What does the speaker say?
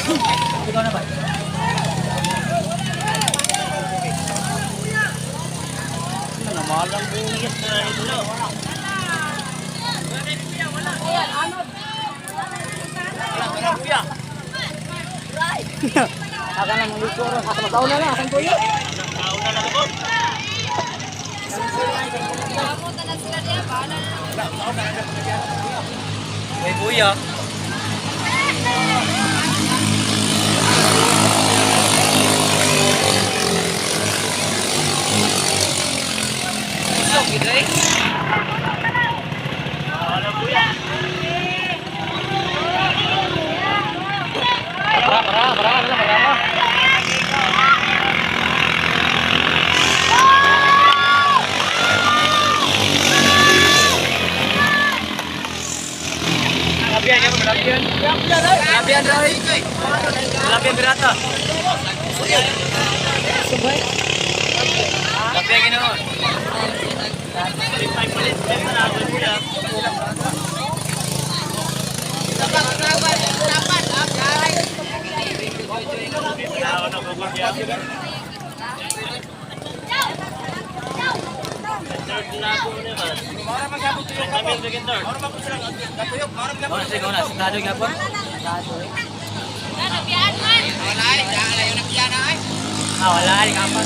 Ikaw na ba? Namalang bungis na ito na. Ayan, ano? Wala, kuya. Akan na mong luto ron. Asa magkauna na, asan kuya? Magkauna na ako. May kuya. Gusto, gitu eh. Wala kuya. Para. Lapian berata. Subay. Lapian ginoon. Wala, di kapan